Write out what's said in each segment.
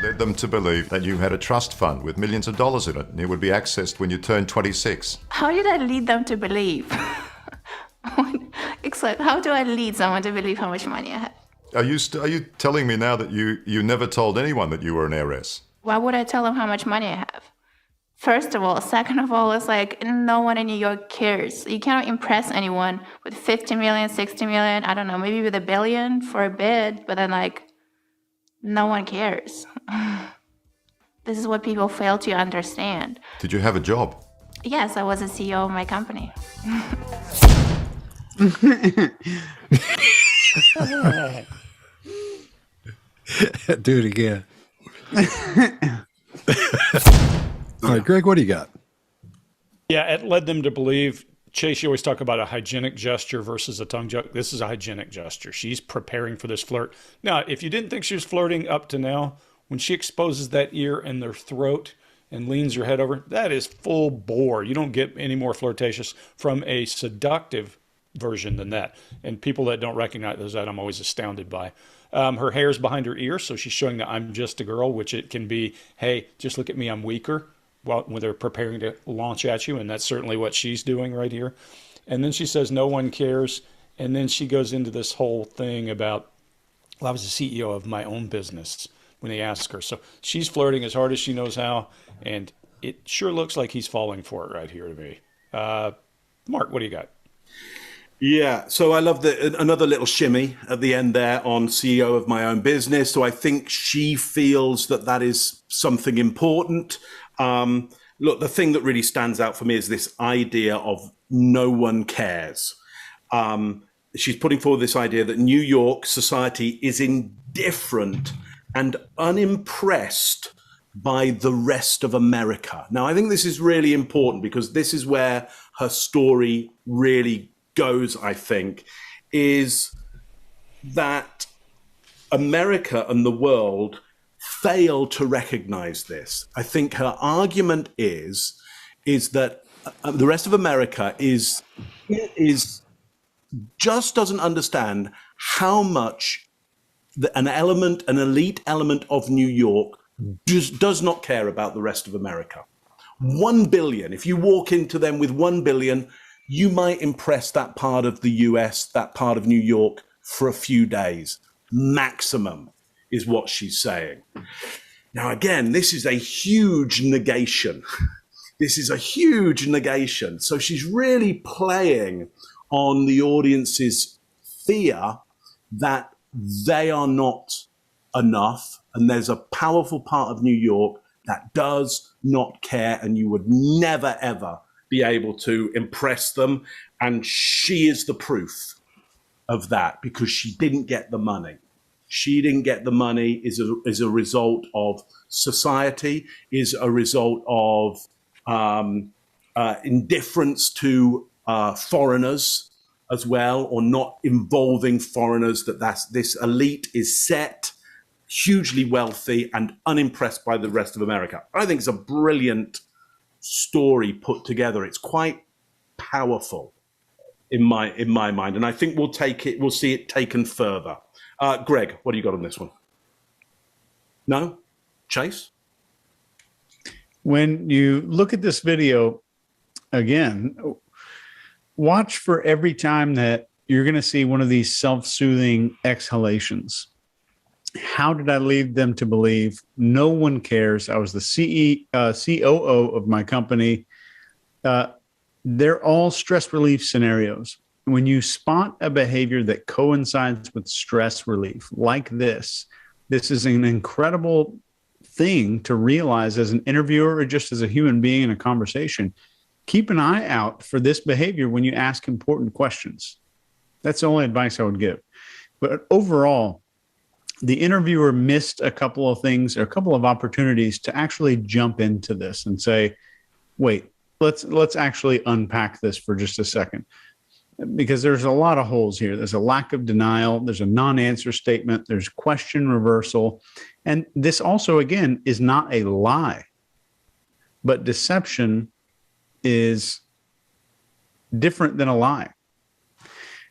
Led them to believe that you had a trust fund with millions of dollars in it, and it would be accessed when you turned 26. How did I lead them to believe? Except, how do I lead someone to believe how much money I have? Are you telling me now that you never told anyone that you were an heiress? Why would I tell them how much money I have? First of all. Second of all, it's like no one in New York cares. You cannot impress anyone with 50 million, 60 million, I don't know, maybe with $1 billion for a bit, but then like, no one cares. This is what people fail to understand. Did you have a job? Yes, I was a CEO of my company. Do it again. All right, Greg, what do you got? Yeah, it led them to believe, Chase, you always talk about a hygienic gesture versus a tongue joke. This is a hygienic gesture. She's preparing for this flirt. Now, if you didn't think she was flirting up to now, when she exposes that ear and their throat and leans her head over, that is full bore. You don't get any more flirtatious from a seductive version than that. And people that don't recognize that, I'm always astounded by. Her hair's behind her ear, so she's showing that I'm just a girl, which it can be, hey, just look at me, I'm weaker, when they're preparing to launch at you, and that's certainly what she's doing right here. And then she says, no one cares, and then she goes into this whole thing about, well, I was the CEO of my own business when they ask her. So she's flirting as hard as she knows how, and it sure looks like he's falling for it right here to me. Mark, what do you got? Yeah, so I love another little shimmy at the end there on CEO of my own business. So I think she feels that is something important. Look, the thing that really stands out for me is this idea of no one cares. She's putting forward this idea that New York society is indifferent and unimpressed by the rest of America. Now, I think this is really important because this is where her story really goes, I think, is that America and the world fail to recognize this. I think her argument is that the rest of America is just doesn't understand how much an elite element of New York does not care about the rest of America. 1 billion, if you walk into them with 1 billion, you might impress that part of the US, that part of New York for a few days. Maximum is what she's saying. Now, again, this is a huge negation. This is a huge negation. So she's really playing on the audience's fear that they are not enough. And there's a powerful part of New York that does not care, and you would never, ever be able to impress them. And she is the proof of that because she didn't get the money. She didn't get the money is a result of society, is a result of indifference to foreigners as well, or not involving foreigners, this elite is set, hugely wealthy and unimpressed by the rest of America. I think it's a brilliant story put together. It's quite powerful in my mind, and I think we'll see it taken further. Greg, what do you got on this one? No? Chase? When you look at this video again, watch for every time that you're going to see one of these self-soothing exhalations. How did I lead them to believe no one cares? I was the COO of my company. They're all stress relief scenarios. When you spot a behavior that coincides with stress relief like this is an incredible thing to realize as an interviewer or just as a human being in a conversation. Keep an eye out for this behavior when you ask important questions. That's the only advice I would give. But overall, the interviewer missed a couple of things or a couple of opportunities to actually jump into this and say, wait, let's actually unpack this for just a second. Because there's a lot of holes here. There's a lack of denial. There's a non-answer statement. There's question reversal. And this also, again, is not a lie. But deception is different than a lie.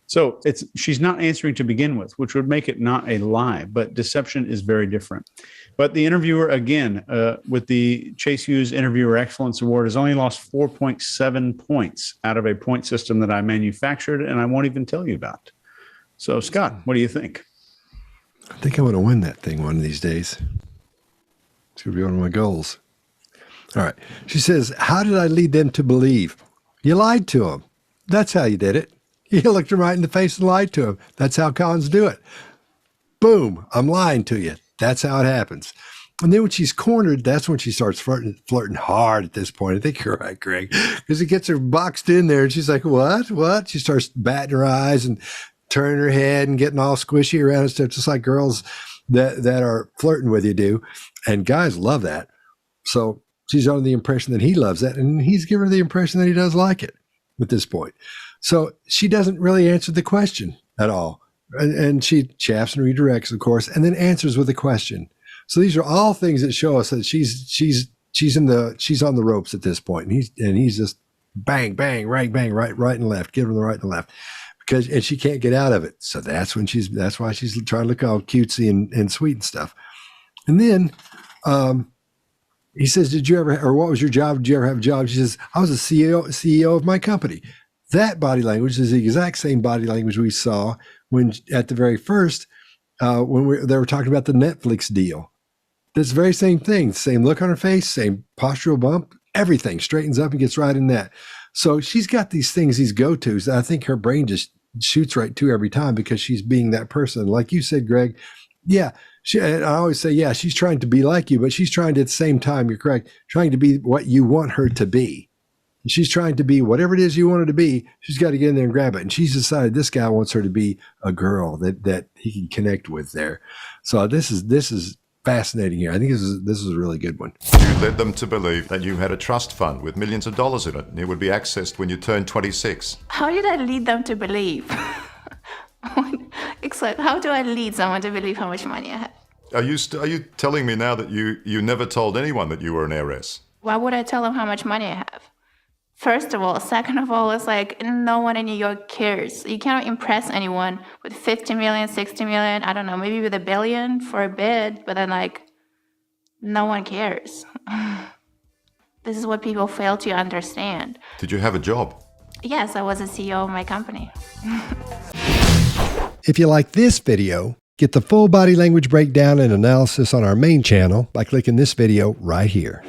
So she's not answering to begin with, which would make it not a lie, but deception is very different. But the interviewer, again, with the Chase Hughes Interviewer Excellence Award, has only lost 4.7 points out of a point system that I manufactured, and I won't even tell you about. So, Scott, what do you think? I think I want to win that thing one of these days. It's going to be one of my goals. All right. She says, how did I lead them to believe? You lied to them. That's how you did it. You looked them right in the face and lied to them. That's how cons do it. Boom. I'm lying to you. That's how it happens. And then when she's cornered, that's when she starts flirting hard at this point. I think you're right, Greg, because it gets her boxed in there and she's like, what? She starts batting her eyes and turning her head and getting all squishy around and stuff, just like girls that are flirting with you do. And guys love that. So she's under the impression that he loves that, and he's giving her the impression that he does like it at this point. So she doesn't really answer the question at all. And she chaffs and redirects, of course, and then answers with a question. So these are all things that show us that she's on the ropes at this point. And he's just bang, right, and left, give her the right and left. And she can't get out of it. So that's why she's trying to look all cutesy and sweet and stuff. And then he says, what was your job? Did you ever have a job? She says, I was a CEO of my company. That body language is the exact same body language we saw when at the very first, when they were talking about the Netflix deal. This very same thing, same look on her face, same postural bump, everything straightens up and gets right in that. So she's got these things, these go-tos that I think her brain just shoots right to every time because she's being that person. Like you said, Greg, yeah, I always say, yeah, she's trying to be like you, but she's trying to, at the same time, you're correct, trying to be what you want her to be. She's trying to be whatever it is you want her to be. She's got to get in there and grab it. And she's decided this guy wants her to be a girl that he can connect with there. So this is fascinating here. I think this is a really good one. You led them to believe that you had a trust fund with millions of dollars in it, and it would be accessed when you turned 26. How did I lead them to believe? How do I lead someone to believe how much money I have? Are you telling me now that you never told anyone that you were an heiress? Why would I tell them how much money I have? First of all. Second of all, it's like no one in New York cares. You cannot impress anyone with 50 million, 60 million, I don't know, maybe with $1 billion for a bit, but then like no one cares. This is what people fail to understand. Did you have a job? Yes, I was a CEO of my company. If you like this video, get the full body language breakdown and analysis on our main channel by clicking this video right here.